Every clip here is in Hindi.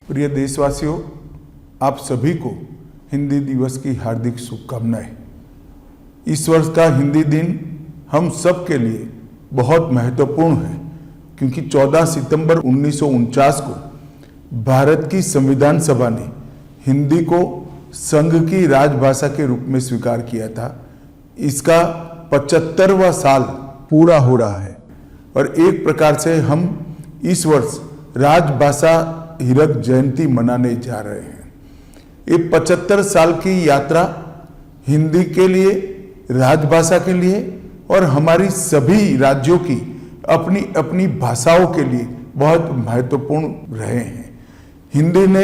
प्रिय देशवासियों, आप सभी को हिंदी दिवस की हार्दिक शुभकामनाएं। इस वर्ष का हिंदी दिन हम सब के लिए बहुत महत्वपूर्ण है क्योंकि 14 सितंबर 1949 को भारत की संविधान सभा ने हिंदी को संघ की राजभाषा के रूप में स्वीकार किया था। इसका 75वां साल पूरा हो रहा है और एक प्रकार से हम इस वर्ष राजभाषा हीरक जयंती मनाने जा रहे हैं। ये 75 साल की यात्रा हिंदी के लिए, राजभाषा के लिए और हमारी सभी राज्यों की अपनी अपनी भाषाओं के लिए बहुत महत्वपूर्ण रहे हैं। हिंदी ने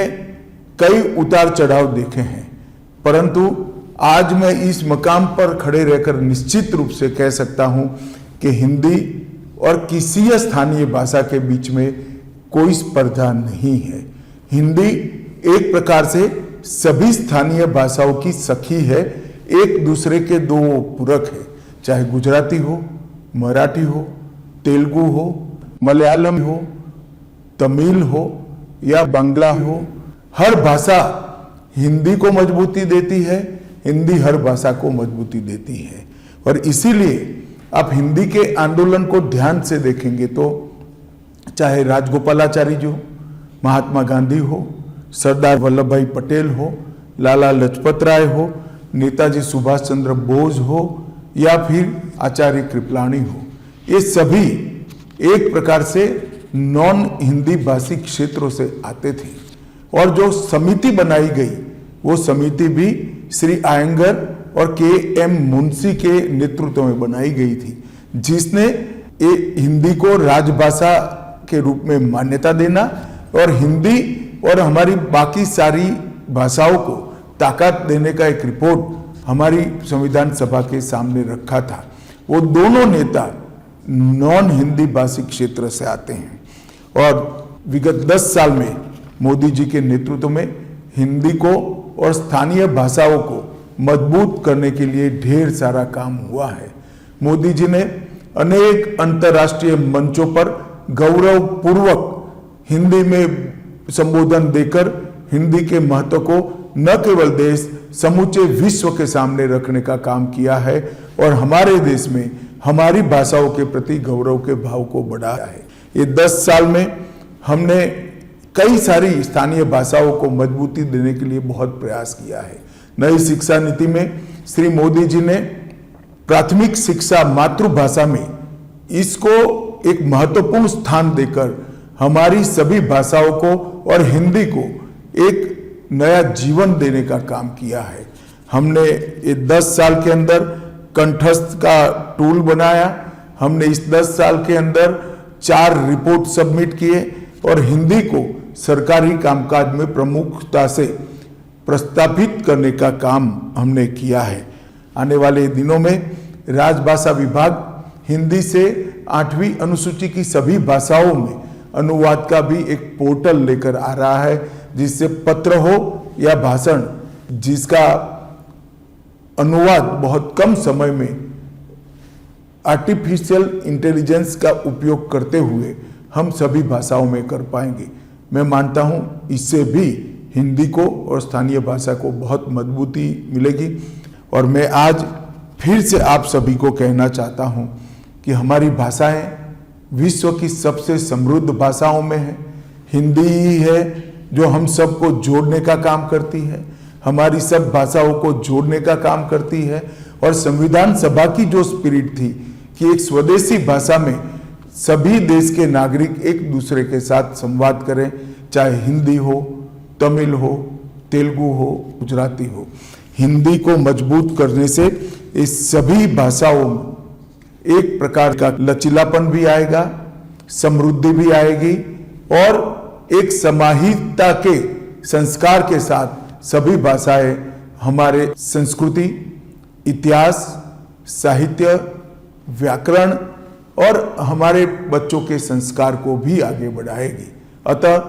कई उतार चढ़ाव देखे हैं, परंतु आज मैं इस मकाम पर खड़े रहकर निश्चित रूप से कह सकता हूं कि हिंदी और किसी स्थानीय भाषा के बीच में कोई स्पर्धा नहीं है। हिंदी एक प्रकार से सभी स्थानीय भाषाओं की सखी है, एक दूसरे के दो पूरक है। चाहे गुजराती हो, मराठी हो, तेलुगु हो, मलयालम हो, तमिल हो या बांग्ला हो, हर भाषा हिंदी को मजबूती देती है, हिंदी हर भाषा को मजबूती देती है। और इसीलिए आप हिंदी के आंदोलन को ध्यान से देखेंगे तो चाहे राजगोपालाचारी जी हो, महात्मा गांधी हो, सरदार वल्लभ भाई पटेल हो, लाला लाजपत राय हो, नेताजी सुभाष चंद्र बोस हो या फिर आचार्य कृपलानी हो, ये सभी एक प्रकार से नॉन हिंदी भाषी क्षेत्रों से आते थे। और जो समिति बनाई गई वो समिति भी श्री आयंगर और के.एम. मुंशी के नेतृत्व में बनाई गई थी, जिसने हिंदी को राजभाषा के रूप में मान्यता देना और हिंदी और हमारी बाकी सारी भाषाओं को ताकत देने का एक रिपोर्ट हमारी संविधान सभा के सामने रखा था। वो दोनों नेता नॉन हिंदी भाषी क्षेत्र से आते हैं और विगत 10 साल में मोदी जी के नेतृत्व में हिंदी को और स्थानीय भाषाओं को मजबूत करने के लिए ढेर सारा काम हुआ है। मोदी जी ने अनेक अंतर्राष्ट्रीय मंचों पर गौरवपूर्वक हिंदी में संबोधन देकर हिंदी के महत्व को न केवल देश, समूचे विश्व के सामने रखने का काम किया है और हमारे देश में हमारी भाषाओं के प्रति गौरव के भाव को बढ़ाया है। ये 10 साल में हमने कई सारी स्थानीय भाषाओं को मजबूती देने के लिए बहुत प्रयास किया है। नई शिक्षा नीति में श्री मोदी जी ने प्राथमिक शिक्षा मातृभाषा में इसको एक महत्वपूर्ण स्थान देकर हमारी सभी भाषाओं को और हिंदी को एक नया जीवन देने का काम किया है। हमने ये 10 साल के अंदर कंठस्थ का टूल बनाया। हमने इस 10 साल के अंदर 4 रिपोर्ट सबमिट किए और हिंदी को सरकारी कामकाज में प्रमुखता से प्रस्तावित करने का काम हमने किया है। आने वाले दिनों में राजभाषा विभाग हिंदी से 8वीं अनुसूची की सभी भाषाओं में अनुवाद का भी एक पोर्टल लेकर आ रहा है, जिससे पत्र हो या भाषण, जिसका अनुवाद बहुत कम समय में आर्टिफिशियल इंटेलिजेंस का उपयोग करते हुए हम सभी भाषाओं में कर पाएंगे। मैं मानता हूं इससे भी हिंदी को और स्थानीय भाषा को बहुत मजबूती मिलेगी। और मैं आज फिर से आप सभी को कहना चाहता हूं कि हमारी भाषाएं विश्व की सबसे समृद्ध भाषाओं में है। हिंदी ही है जो हम सबको जोड़ने का काम करती है, हमारी सब भाषाओं को जोड़ने का काम करती है। और संविधान सभा की जो स्पिरिट थी कि एक स्वदेशी भाषा में सभी देश के नागरिक एक दूसरे के साथ संवाद करें, चाहे हिंदी हो, तमिल हो, तेलुगु हो, गुजराती हो। हिंदी को मजबूत करने से इस सभी भाषाओं में एक प्रकार का लचीलापन भी आएगा, समृद्धि भी आएगी और एक समाहितता के संस्कार के साथ सभी भाषाएं हमारे संस्कृति, इतिहास, साहित्य, व्याकरण और हमारे बच्चों के संस्कार को भी आगे बढ़ाएगी। अतः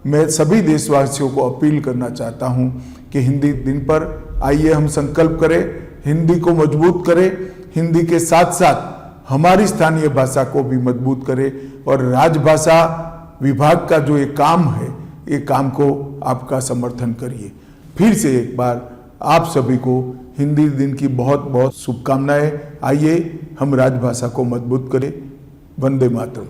मैं सभी देशवासियों को अपील करना चाहता हूं कि हिंदी दिन पर आइए हम संकल्प करें, हिंदी को मजबूत करें, हिंदी के साथ साथ हमारी स्थानीय भाषा को भी मजबूत करें और राजभाषा विभाग का जो ये काम है ये काम को आपका समर्थन करिए। फिर से एक बार आप सभी को हिंदी दिन की बहुत बहुत शुभकामनाएं। आइए हम राजभाषा को मजबूत करें। वंदे मातरम।